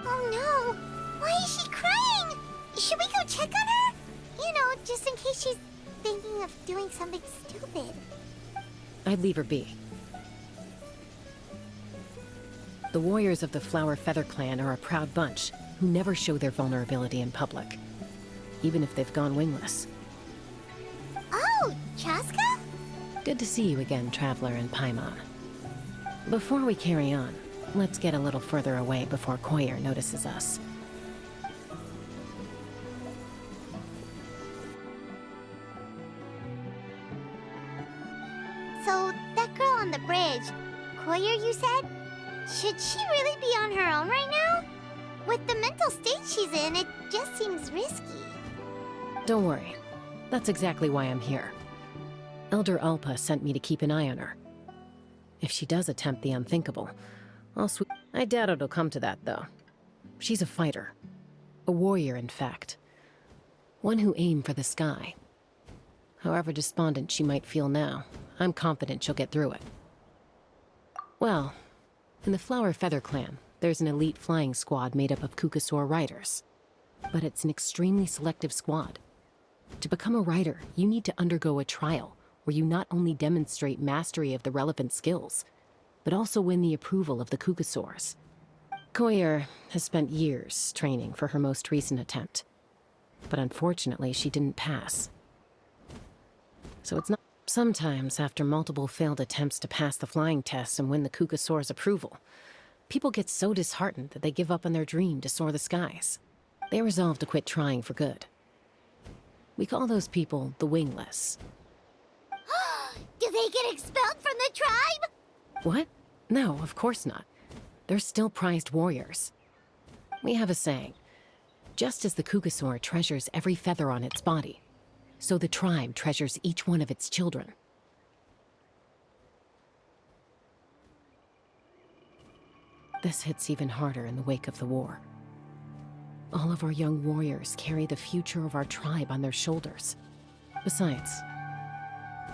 Oh no! Why is she crying? Should we go check on her? You know, just in case she's thinking of doing something stupid. I'd leave her be. The warriors of the Flower Feather Clan are a proud bunch who never show their vulnerability in public, even if they've gone wingless. Oh, Chasca? Good to see you again, Traveler and Paimon. Before we carry on, let's get a little further away before Koyer notices us. So, that girl on the bridge, Koyer, you said? Should she really be on her own right now? With the mental state she's in, it just seems risky. Don't worry. That's exactly why I'm here. Elder Alpa sent me to keep an eye on her. If she does attempt the unthinkable, I doubt it'll come to that, though. She's a fighter. A warrior, in fact. One who aimed for the sky. However despondent she might feel now, I'm confident she'll get through it. Well, in the Flower Feather Clan, there's an elite flying squad made up of Kukasaur riders. But it's an extremely selective squad. To become a rider, you need to undergo a trial where you not only demonstrate mastery of the relevant skills, but also win the approval of the Kukasaurs. Koyer has spent years training for her most recent attempt, but unfortunately she didn't pass. So it's not... Sometimes, after multiple failed attempts to pass the flying test and win the Kukasaur's approval, people get so disheartened that they give up on their dream to soar the skies. They resolve to quit trying for good. We call those people the wingless. Do they get expelled from the tribe? What? No, of course not. They're still prized warriors. We have a saying, just as the Kukasaur treasures every feather on its body, so the tribe treasures each one of its children. This hits even harder in the wake of the war. All of our young warriors carry the future of our tribe on their shoulders. Besides,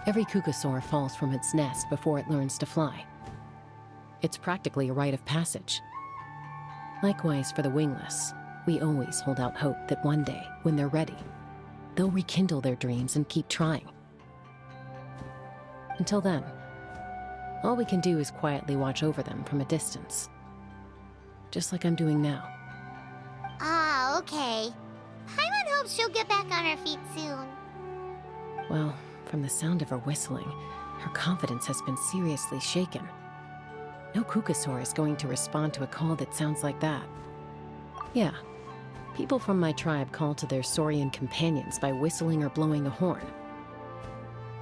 every Kukasaur falls from its nest before it learns to fly. It's practically a rite of passage. Likewise for the wingless, we always hold out hope that one day, when they're ready, they'll rekindle their dreams and keep trying. Until then, all we can do is quietly watch over them from a distance. Just like I'm doing now. Ah, okay. Paimon hopes she'll get back on her feet soon. Well, from the sound of her whistling, her confidence has been seriously shaken. No Kukasaur is going to respond to a call that sounds like that. Yeah, people from my tribe call to their saurian companions by whistling or blowing a horn.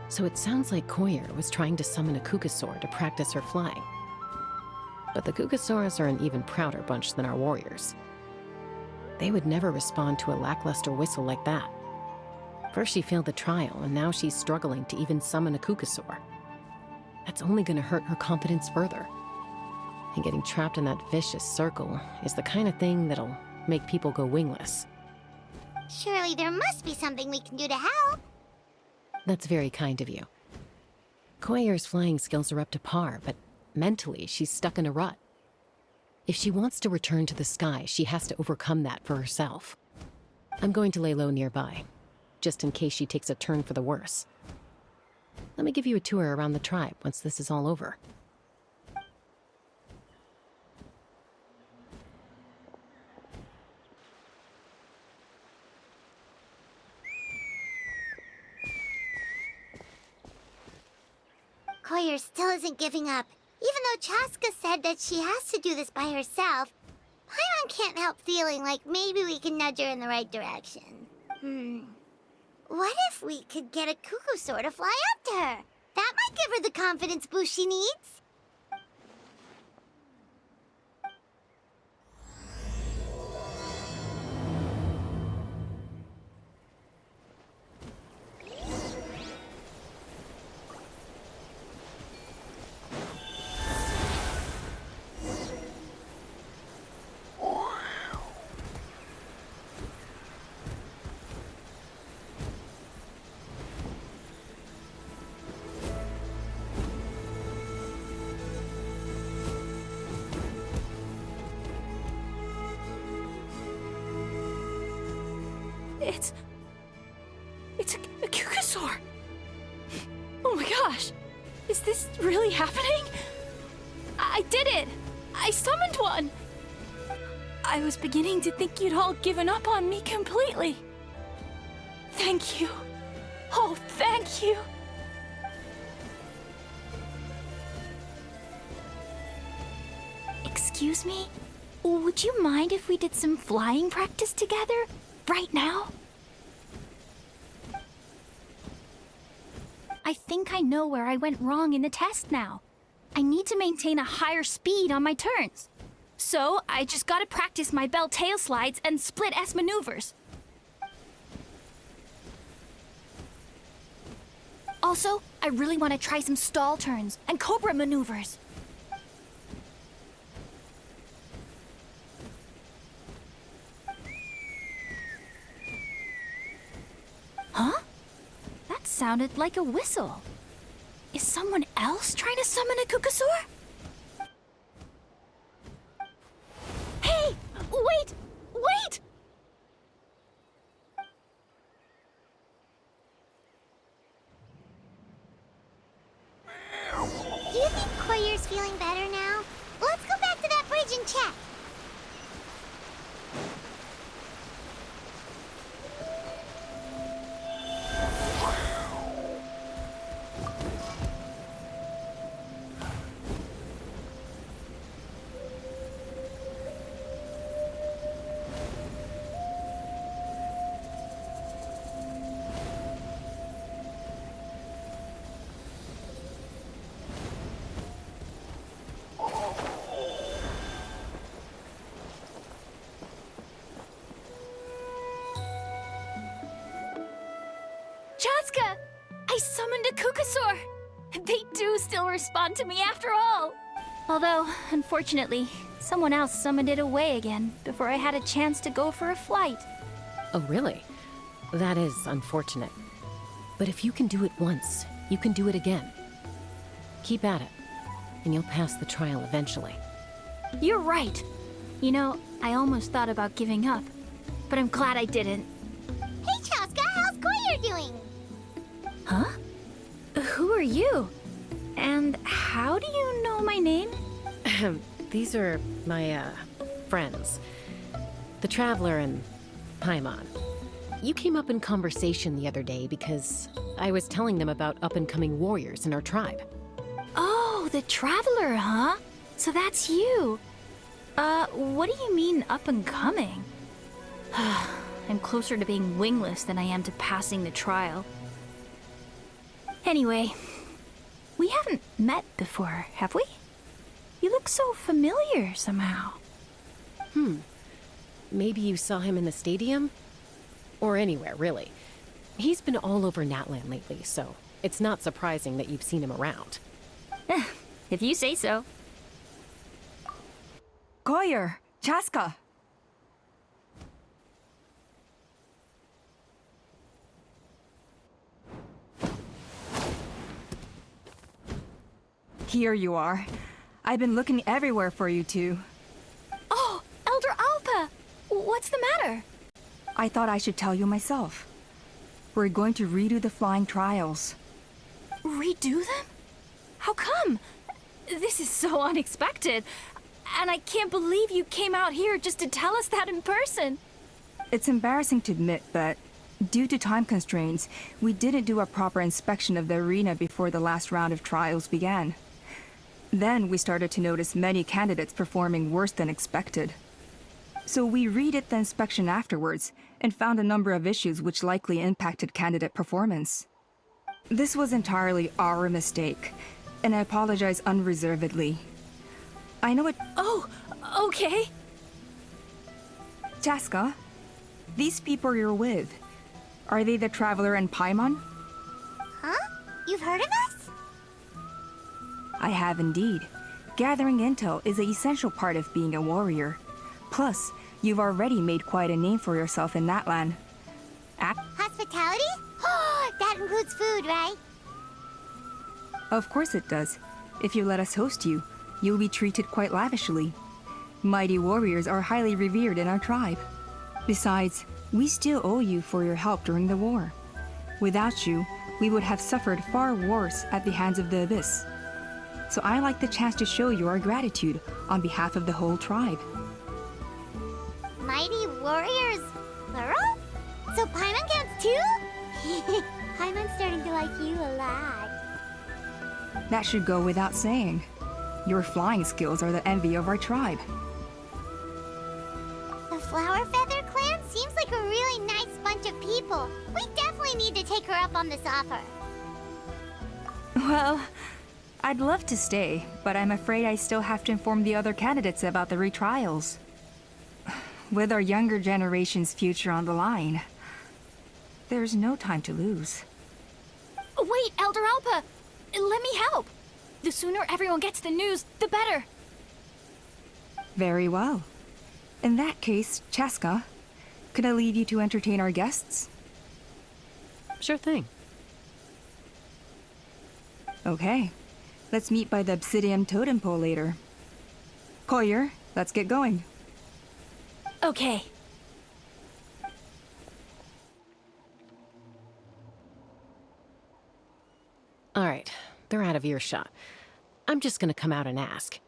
So it sounds like Koyer was trying to summon a Kukasaur to practice her flying. But the Kukasaurs are an even prouder bunch than our warriors. They would never respond to a lackluster whistle like that. First she failed the trial, and now she's struggling to even summon a Kukasaur. That's only going to hurt her confidence further. And getting trapped in that vicious circle is the kind of thing that'll make people go wingless. Surely there must be something we can do to help. That's very kind of you. Koyer's flying skills are up to par, but mentally she's stuck in a rut. If she wants to return to the sky, she has to overcome that for herself. I'm going to lay low nearby, just in case she takes a turn for the worse. Let me give you a tour around the tribe once this is all over. Koyer still isn't giving up. Even though Chasca said that she has to do this by herself, Paimon can't help feeling like maybe we can nudge her in the right direction. What if we could get a Kukasaur to fly up to her? That might give her the confidence boost she needs. It's a Kukasaur! Oh my gosh! Is this really happening? I did it! I summoned one! I was beginning to think you'd all given up on me completely. Thank you. Oh, thank you. Excuse me? Would you mind if we did some flying practice together? Right now? I think I know where I went wrong in the test now. I need to maintain a higher speed on my turns. So, I just gotta practice my bell tail slides and split S maneuvers. Also, I really want to try some stall turns and cobra maneuvers. Huh? That sounded like a whistle. Is someone else trying to summon a Kukasaur? Hey! Wait! Wait! Do you think Koyer's feeling better now? Let's go back to that bridge and check. Chasca! I summoned a Kukasaur! They do still respond to me after all! Although, unfortunately, someone else summoned it away again before I had a chance to go for a flight. Oh, really? That is unfortunate. But if you can do it once, you can do it again. Keep at it, and you'll pass the trial eventually. You're right. You know, I almost thought about giving up, but I'm glad I didn't. Hey, Chasca, how's Koyer doing? Huh? Who are you? And how do you know my name? These are my, friends. The Traveler and Paimon. You came up in conversation the other day because I was telling them about up-and-coming warriors in our tribe. Oh, the Traveler, huh? So that's you. What do you mean up-and-coming? I'm closer to being wingless than I am to passing the trial. Anyway, we haven't met before, have we? You look so familiar somehow. Maybe you saw him in the stadium? Or anywhere, really. He's been all over Natlan lately, so it's not surprising that you've seen him around. If you say so. Koyer, Chasca. Here you are. I've been looking everywhere for you two. Oh, Elder Alpa! What's the matter? I thought I should tell you myself. We're going to redo the flying trials. Redo them? How come? This is so unexpected. And I can't believe you came out here just to tell us that in person. It's embarrassing to admit, but due to time constraints, we didn't do a proper inspection of the arena before the last round of trials began. Then we started to notice many candidates performing worse than expected. So we redid the inspection afterwards and found a number of issues which likely impacted candidate performance. This was entirely our mistake, and I apologize unreservedly. I know it... Oh, okay. Chasca, these people you're with, are they the Traveler and Paimon? Huh? You've heard of us? I have indeed. Gathering intel is an essential part of being a warrior. Plus, you've already made quite a name for yourself in that land. Hospitality? That includes food, right? Of course it does. If you let us host you, you'll be treated quite lavishly. Mighty warriors are highly revered in our tribe. Besides, We still owe you for your help during the war. Without you, we would have suffered far worse at the hands of the Abyss. So I like the chance to show you our gratitude on behalf of the whole tribe. Mighty warriors, plural? So Paimon counts too? Paimon's starting to like you a lot. That should go without saying. Your flying skills are the envy of our tribe. The Flower Feather clan seems like a really nice bunch of people. We definitely need to take her up on this offer. Well, I'd love to stay, but I'm afraid I still have to inform the other candidates about the retrials. With our younger generation's future on the line, there's no time to lose. Wait, Elder Alpa! Let me help! The sooner everyone gets the news, the better. Very well. In that case, Chasca, could I leave you to entertain our guests? Sure thing. Okay. Let's meet by the Obsidian Totem Pole later. Collier, let's get going. Okay. All right, they're out of earshot. I'm just gonna come out and ask.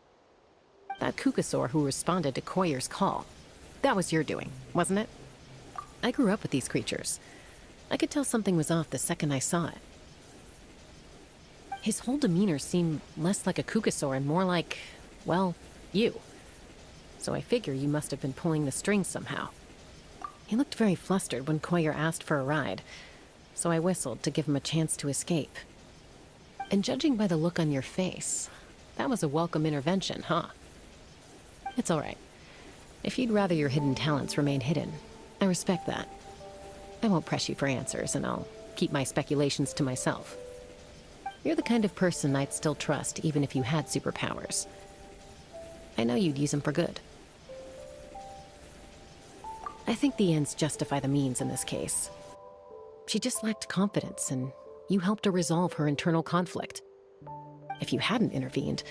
That Kukasaur who responded to Koyer's call, that was your doing, wasn't it? I grew up with these creatures. I could tell something was off the second I saw it. His whole demeanor seemed less like a Kukasaur and more like, well, you. So I figure you must have been pulling the strings somehow. He looked very flustered when Koyer asked for a ride, so I whistled to give him a chance to escape. And judging by the look on your face, that was a welcome intervention, huh? It's all right. If you'd rather your hidden talents remain hidden, I respect that. I won't press you for answers, and I'll keep my speculations to myself. You're the kind of person I'd still trust even if you had superpowers. I know you'd use them for good. I think the ends justify the means in this case. She just lacked confidence, and you helped her resolve her internal conflict. If you hadn't intervened,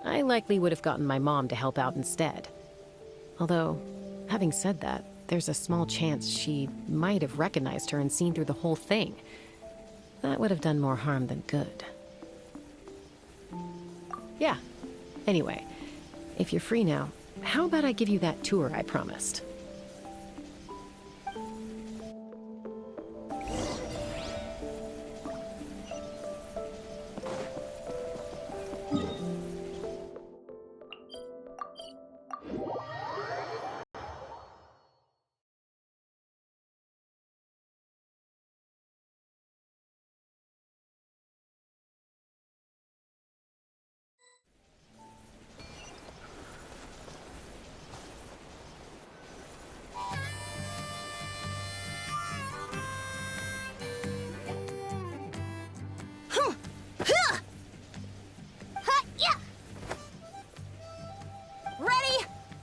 I likely would have gotten my mom to help out instead. Although, having said that, there's a small chance she might have recognized her and seen through the whole thing. That would have done more harm than good. Yeah. Anyway, if you're free now, how about I give you that tour I promised?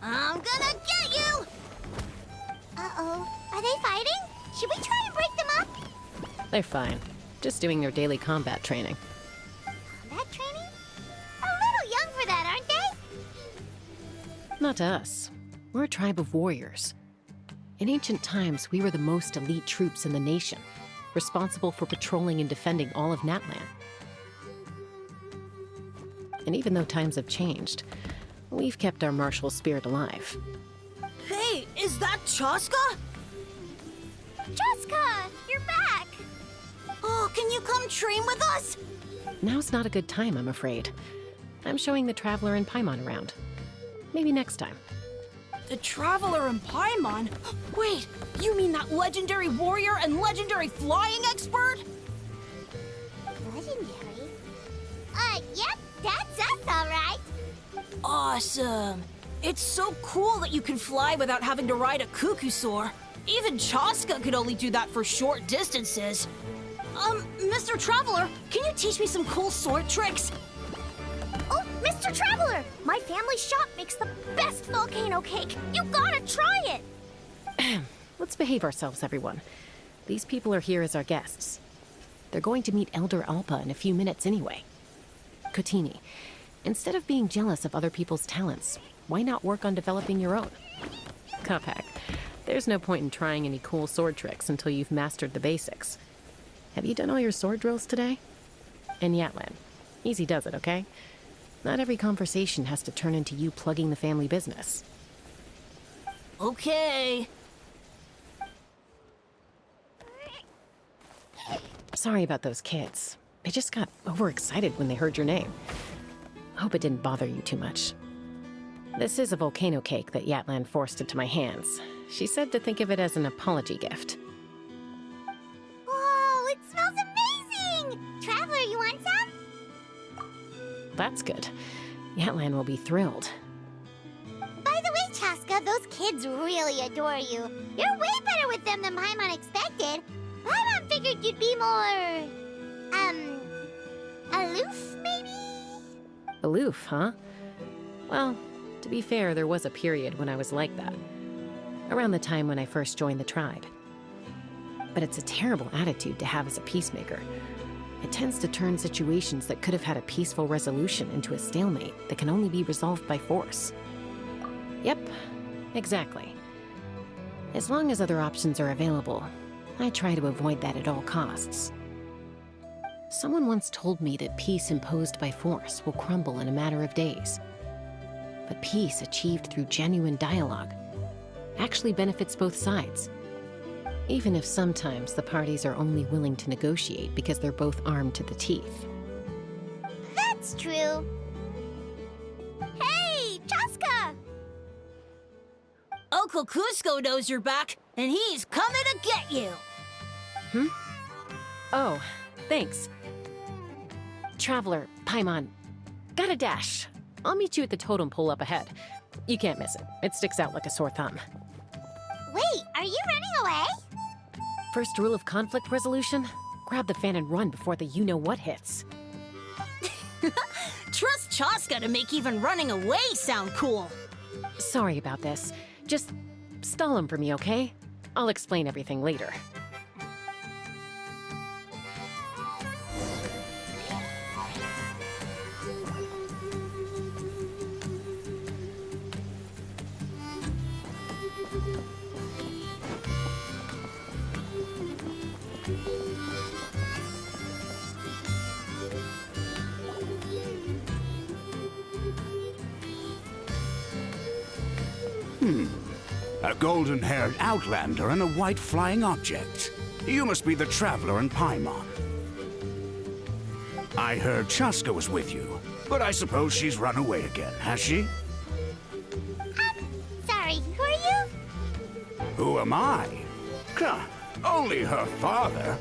I'm gonna get you! Uh-oh. Are they fighting? Should we try to break them up? They're fine. Just doing their daily combat training. Combat training? A little young for that, aren't they? Not to us. We're a tribe of warriors. In ancient times, we were the most elite troops in the nation, responsible for patrolling and defending all of Natlan. And even though times have changed, we've kept our martial spirit alive. Hey, is that Chasca? Chasca, you're back! Oh, can you come train with us? Now's not a good time, I'm afraid. I'm showing the Traveler and Paimon around. Maybe next time. The Traveler and Paimon? Wait, you mean that legendary warrior and legendary flying expert? Legendary? Yep, that's us, all right. Awesome. It's so cool that you can fly without having to ride a Kukusaur. Even Chasca could only do that for short distances. Mr. Traveler, can you teach me some cool sword tricks? Oh, Mr. Traveler! My family shop makes the best volcano cake. You gotta try it! Let's behave ourselves, everyone. These people are here as our guests. They're going to meet Elder Alpa in a few minutes anyway. Kotini, instead of being jealous of other people's talents, why not work on developing your own? Cuphack, there's There's no point in trying any cool sword tricks until you've mastered the basics. Have you done all your sword drills today? And Yatlan, easy does it, okay? Not every conversation has to turn into you plugging the family business. Okay. Sorry about those kids. They just got overexcited when they heard your name. Hope it didn't bother you too much. This is a volcano cake that Yatlan forced into my hands. She said to think of it as an apology gift. Whoa, it smells amazing! Traveler, you want some? That's good. Yatlan will be thrilled. By the way, Chasca, those kids really adore you. You're way better with them than Paimon expected. Paimon figured you'd be more... aloof, maybe? Aloof, huh? Well, to be fair, there was a period when I was like that. Around the time when I first joined the tribe. But it's a terrible attitude to have as a peacemaker. It tends to turn situations that could have had a peaceful resolution into a stalemate that can only be resolved by force. Yep, exactly. As long as other options are available, I try to avoid that at all costs. Someone once told me that peace imposed by force will crumble in a matter of days. But peace achieved through genuine dialogue actually benefits both sides. Even if sometimes the parties are only willing to negotiate because they're both armed to the teeth. That's true. Hey, Chasca! Uncle Cusco knows you're back, and he's coming to get you. Oh, thanks. Traveler, Paimon, gotta dash. I'll meet you at the totem pole up ahead. You can't miss it. It sticks out like a sore thumb. Wait, are you running away? First rule of conflict resolution? Grab the fan and run before the you-know-what hits. Trust Chasca to make even running away sound cool. Sorry about this. Just stall him for me, okay? I'll explain everything later. A golden-haired outlander and a white flying object. You must be the traveler in Paimon. I heard Chasca was with you, but I suppose she's run away again, has she? Sorry, who are you? Who am I? Only her father.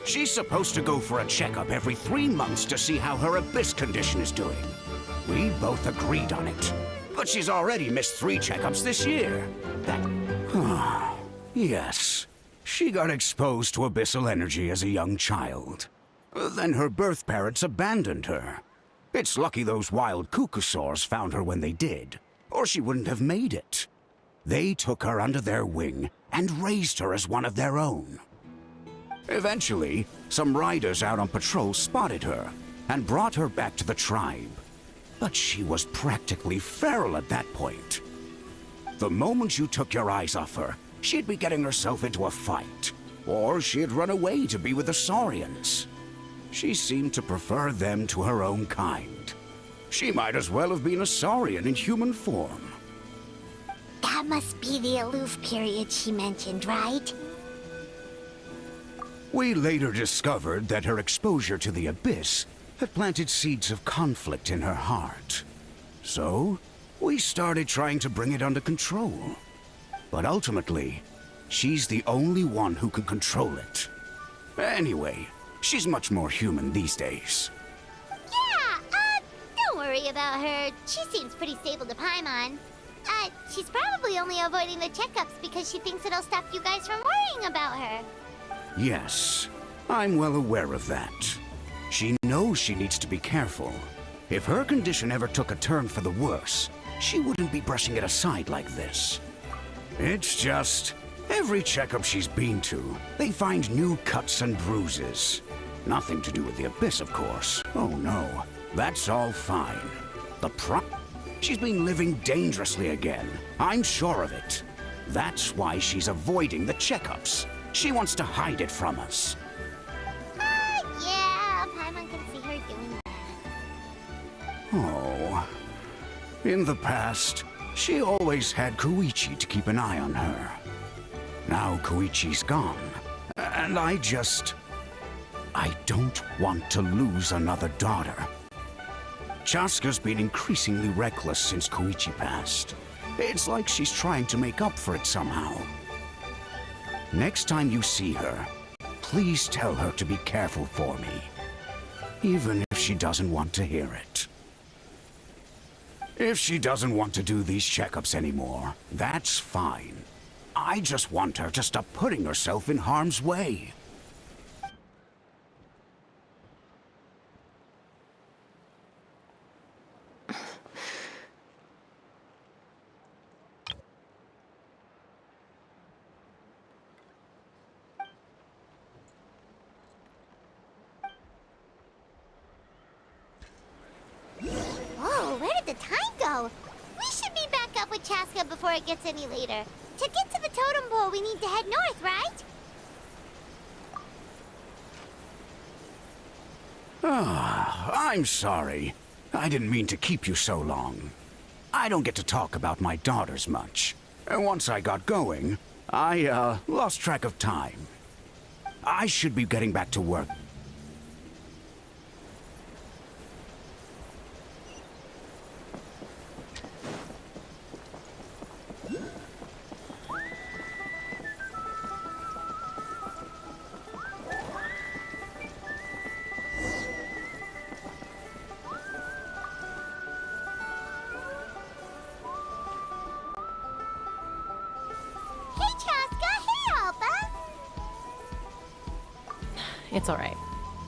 She's supposed to go for a checkup every 3 months to see how her abyss condition is doing. We both agreed on it. But she's already missed 3 checkups this year. Yes. She got exposed to abyssal energy as a young child. Then her birth parents abandoned her. It's lucky those wild cucusaurs found her when they did, or she wouldn't have made it. They took her under their wing and raised her as one of their own. Eventually, some riders out on patrol spotted her and brought her back to the tribe. But she was practically feral at that point. The moment you took your eyes off her, she'd be getting herself into a fight, or she'd run away to be with the Saurians. She seemed to prefer them to her own kind. She might as well have been a Saurian in human form. That must be the aloof period she mentioned, right? We later discovered that her exposure to the abyss had planted seeds of conflict in her heart. So, we started trying to bring it under control. But ultimately, she's the only one who can control it. Anyway, she's much more human these days. Yeah, don't worry about her. She seems pretty stable to Paimon. She's probably only avoiding the checkups because she thinks it'll stop you guys from worrying about her. Yes, I'm well aware of that. She knows she needs to be careful. If her condition ever took a turn for the worse, she wouldn't be brushing it aside like this. It's just, every checkup she's been to, they find new cuts and bruises. Nothing to do with the abyss, of course. Oh no, that's all fine. She's been living dangerously again. I'm sure of it. That's why she's avoiding the checkups. She wants to hide it from us. Yeah, Paimon can see her doing that. Oh. In the past, she always had Koichi to keep an eye on her. Now Koichi's gone, and I don't want to lose another daughter. Chasca's been increasingly reckless since Koichi passed. It's like she's trying to make up for it somehow. Next time you see her, please tell her to be careful for me. Even if she doesn't want to hear it. If she doesn't want to do these checkups anymore, that's fine. I just want her to stop putting herself in harm's way. Whoa, where did the time go? We should be back up with Chasca before it gets any later. To get to the totem pole, we need to head north, right? I'm sorry. I didn't mean to keep you so long. I don't get to talk about my daughters much. Once I got going, I lost track of time. I should be getting back to work. Hey, Chasca! Hey, Alpha! It's all right.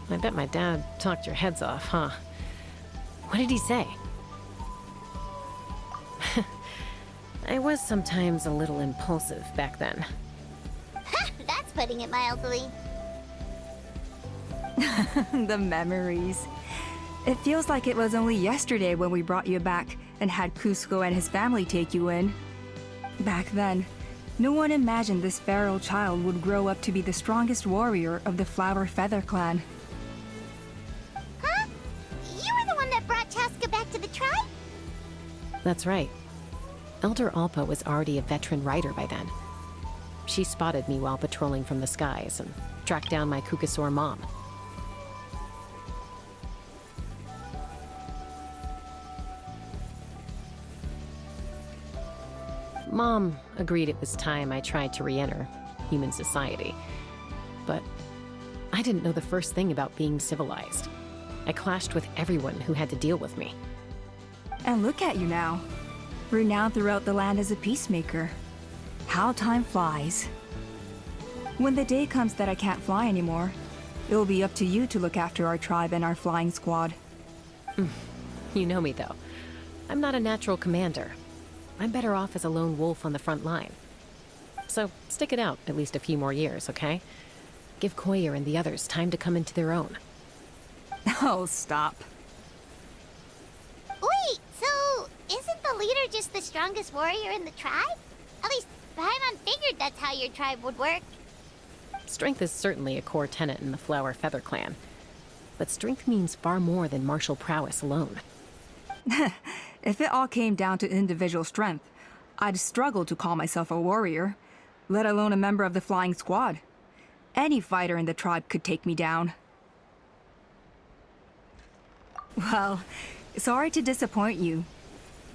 I bet my dad talked your heads off, huh? What did he say? I was sometimes a little impulsive back then. That's putting it mildly. The memories. It feels like it was only yesterday when we brought you back and had Cusco and his family take you in. Back then, no one imagined this feral child would grow up to be the strongest warrior of the Flower Feather clan. Huh? You were the one that brought Chasca back to the tribe? That's right. Elder Alpa was already a veteran rider by then. She spotted me while patrolling from the skies and tracked down my Kukasaur mom. Mom agreed it was time I tried to re-enter human society. But I didn't know the first thing about being civilized. I clashed with everyone who had to deal with me. And look at you now, renowned throughout the land as a peacemaker. How time flies. When the day comes that I can't fly anymore, it will be up to you to look after our tribe and our flying squad. You know me, though. I'm not a natural commander. I'm better off as a lone wolf on the front line. So stick it out at least a few more years, okay? Give Koyer and the others time to come into their own. Oh, stop. Wait, so isn't the leader just the strongest warrior in the tribe? At least Paimon figured that's how your tribe would work. Strength is certainly a core tenet in the Flower Feather clan. But strength means far more than martial prowess alone. If it all came down to individual strength, I'd struggle to call myself a warrior, let alone a member of the flying squad. Any fighter in the tribe could take me down. Well, sorry to disappoint you.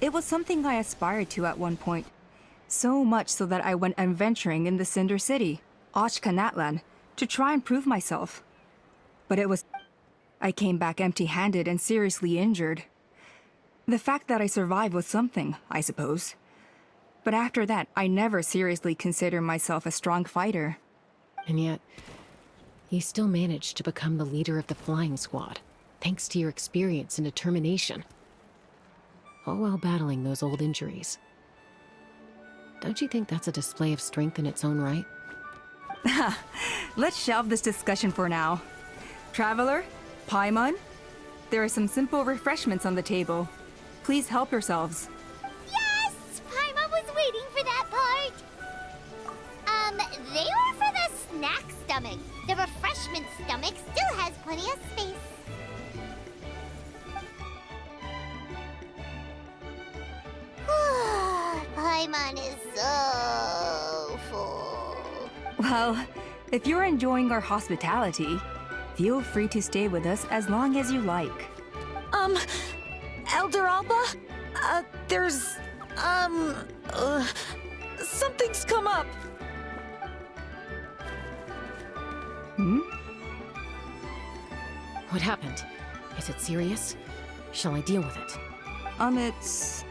It was something I aspired to at one point. So much so that I went adventuring in the Cinder City, Natlan, to try and prove myself. But I came back empty-handed and seriously injured. The fact that I survived was something, I suppose. But after that, I never seriously considered myself a strong fighter. And yet, you still managed to become the leader of the flying squad, thanks to your experience and determination. All while battling those old injuries. Don't you think that's a display of strength in its own right? Let's shelve this discussion for now. Traveler, Paimon, there are some simple refreshments on the table. Please help yourselves. Yes! Paimon was waiting for that part! They were for the snack stomach. The refreshment stomach still has plenty of space. Paimon is so full. Well, if you're enjoying our hospitality, feel free to stay with us as long as you like. Elder Alba? There's, something's come up. What happened? Is it serious? Shall I deal with it? It's...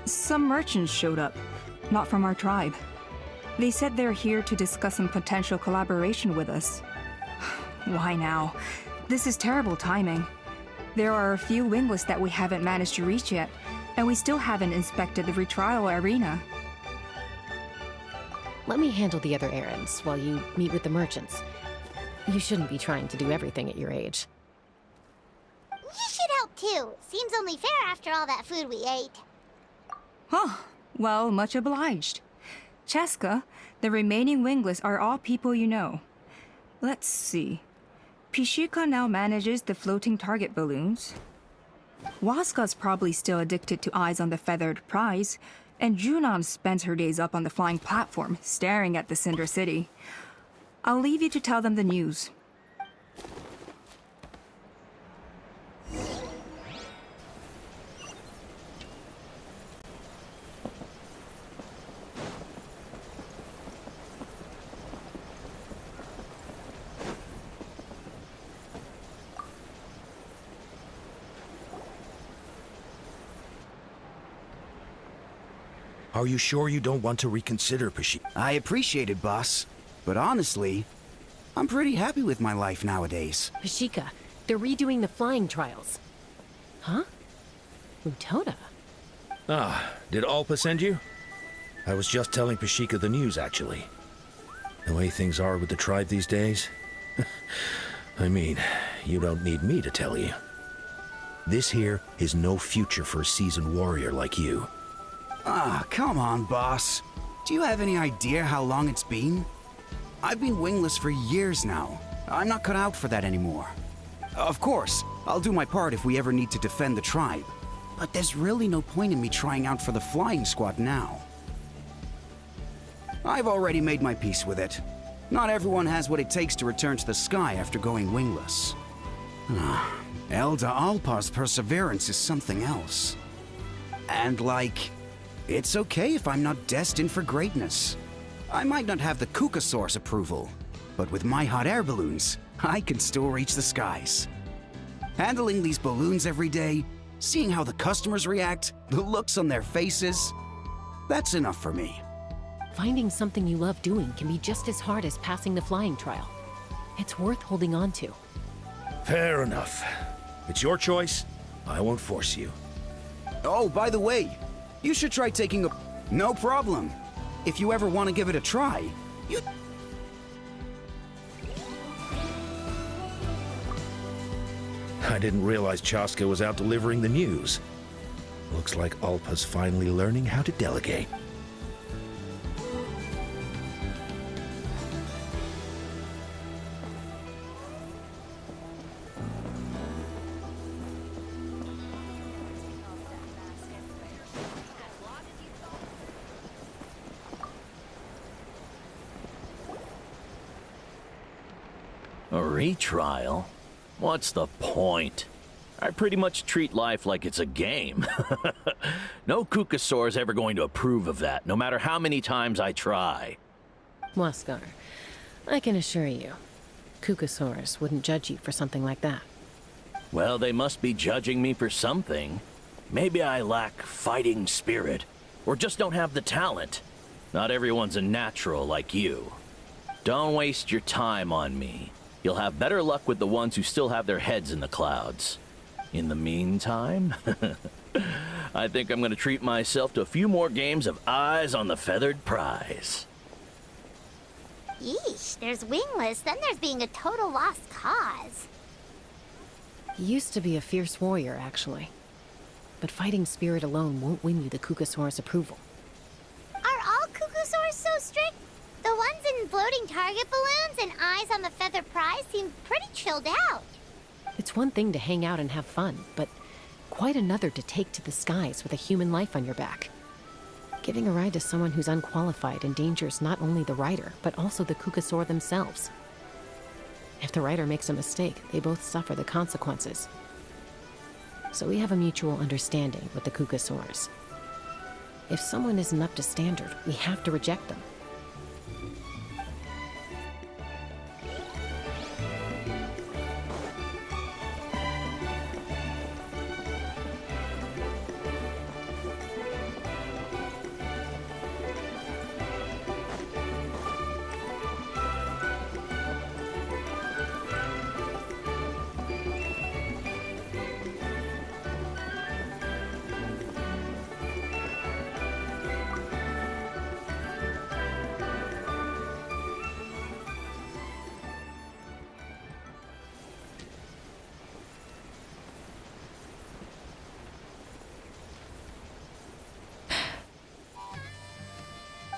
Some merchants showed up, not from our tribe. They said they're here to discuss some potential collaboration with us. Why now? This is terrible timing. There are a few wingless that we haven't managed to reach yet, and we still haven't inspected the retrial arena. Let me handle the other errands while you meet with the merchants. You shouldn't be trying to do everything at your age. You should help too. Seems only fair after all that food we ate. Huh. Well, much obliged. Chasca, the remaining wingless are all people you know. Let's see. Pishika now manages the floating target balloons. Waska's probably still addicted to eyes on the feathered prize, and Junon spends her days up on the flying platform, staring at the Cinder City. I'll leave you to tell them the news. Are you sure you don't want to reconsider, Pashik? I appreciate it, boss. But honestly, I'm pretty happy with my life nowadays. Pashika, they're redoing the flying trials. Huh? Utoda? Ah, did Alpa send you? I was just telling Pashika the news, actually. The way things are with the tribe these days. I mean, you don't need me to tell you. This here is no future for a seasoned warrior like you. Ah, come on, boss. Do you have any idea how long it's been? I've been wingless for years now. I'm not cut out for that anymore. Of course, I'll do my part if we ever need to defend the tribe. But there's really no point in me trying out for the flying squad now. I've already made my peace with it. Not everyone has what it takes to return to the sky after going wingless. Elder Alpa's perseverance is something else. And it's okay if I'm not destined for greatness. I might not have the Kukasaur's approval, but with my hot air balloons, I can still reach the skies. Handling these balloons every day, seeing how the customers react, the looks on their faces, that's enough for me. Finding something you love doing can be just as hard as passing the flying trial. It's worth holding on to. Fair enough. It's your choice. I won't force you. Oh, by the way, you should try taking a... No problem. If you ever want to give it a try, you... I didn't realize Chasca was out delivering the news. Looks like Alpa's finally learning how to delegate. A retrial? What's the point? I pretty much treat life like it's a game. No Kukasaur's ever going to approve of that, no matter how many times I try. Waskar, I can assure you, Kukasaurs wouldn't judge you for something like that. Well, they must be judging me for something. Maybe I lack fighting spirit, or just don't have the talent. Not everyone's a natural like you. Don't waste your time on me. You'll have better luck with the ones who still have their heads in the clouds. In the meantime, I think I'm going to treat myself to a few more games of eyes on the feathered prize. Yeesh, there's wingless, then there's being a total lost cause. You used to be a fierce warrior, actually. But fighting spirit alone won't win you the Kukasaur's approval. Are all Kukusaurs so strict? The ones in floating using target balloons and eyes on the feather prize seem pretty chilled out. It's one thing to hang out and have fun, but quite another to take to the skies with a human life on your back. Giving a ride to someone who's unqualified endangers not only the rider, but also the Kukasaur themselves. If the rider makes a mistake, they both suffer the consequences. So we have a mutual understanding with the Kukasaurs. If someone isn't up to standard, we have to reject them.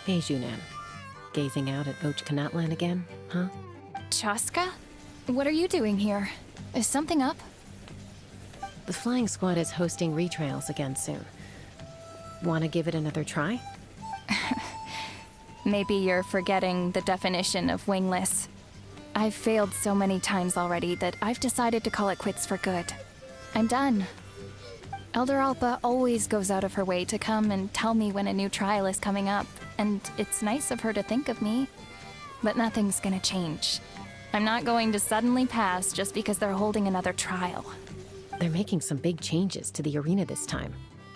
Hey, Junan. Gazing out at Ochkanatlan again, huh? Chasca? What are you doing here? Is something up? The flying squad is hosting retrials again soon. Want to give it another try? Maybe you're forgetting the definition of wingless. I've failed so many times already that I've decided to call it quits for good. I'm done. Elder Alpa always goes out of her way to come and tell me when a new trial is coming up, and it's nice of her to think of me. But nothing's gonna change. I'm not going to suddenly pass just because they're holding another trial. They're making some big changes to the arena this time,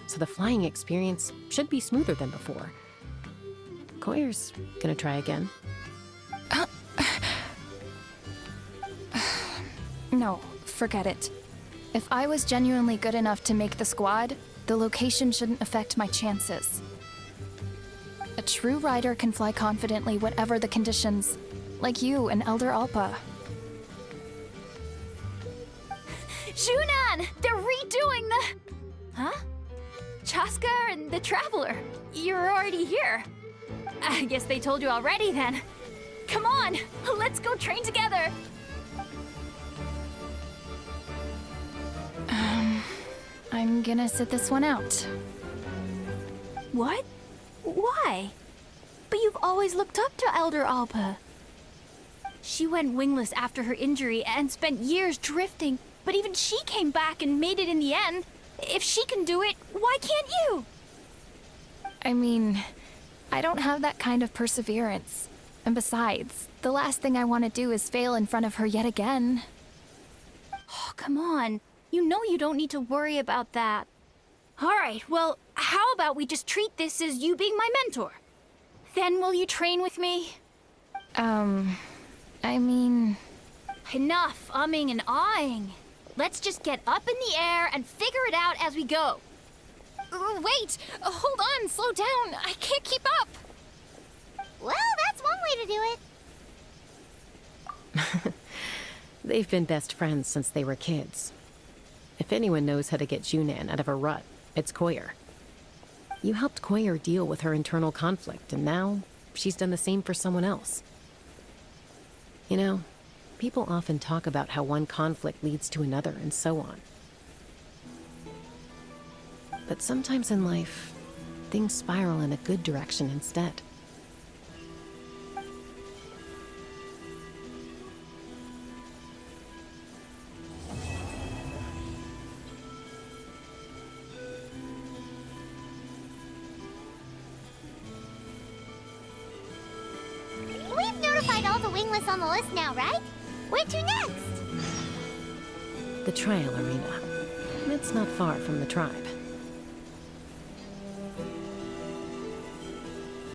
so the flying experience should be smoother than before. Koyer's gonna try again. No, forget it. If I was genuinely good enough to make the squad, the location shouldn't affect my chances. A true rider can fly confidently whatever the conditions, like you and Elder Alpa. Junan! They're redoing the... Huh? Chasca and the Traveler. You're already here. I guess they told you already then. Come on, let's go train together. I'm gonna sit this one out. What? Why? But you've always looked up to Elder Alpa. She went wingless after her injury and spent years drifting, but even she came back and made it in the end. If she can do it, why can't you? I mean, I don't have that kind of perseverance. And besides, the last thing I want to do is fail in front of her yet again. Oh, come on. You know you don't need to worry about that. All right, well, how about we just treat this as you being my mentor? Then will you train with me? I mean... Enough umming and ahhing. Let's just get up in the air and figure it out as we go. Wait! Hold on, slow down. I can't keep up. Well, that's one way to do it. They've been best friends since they were kids. If anyone knows how to get Junan out of a rut, it's Koyer. You helped Koyer deal with her internal conflict, and now she's done the same for someone else. You know, people often talk about how one conflict leads to another and so on. But sometimes in life, things spiral in a good direction instead. We've notified all the wingless on the list now, right? Where to next? The trial arena. It's not far from the tribe.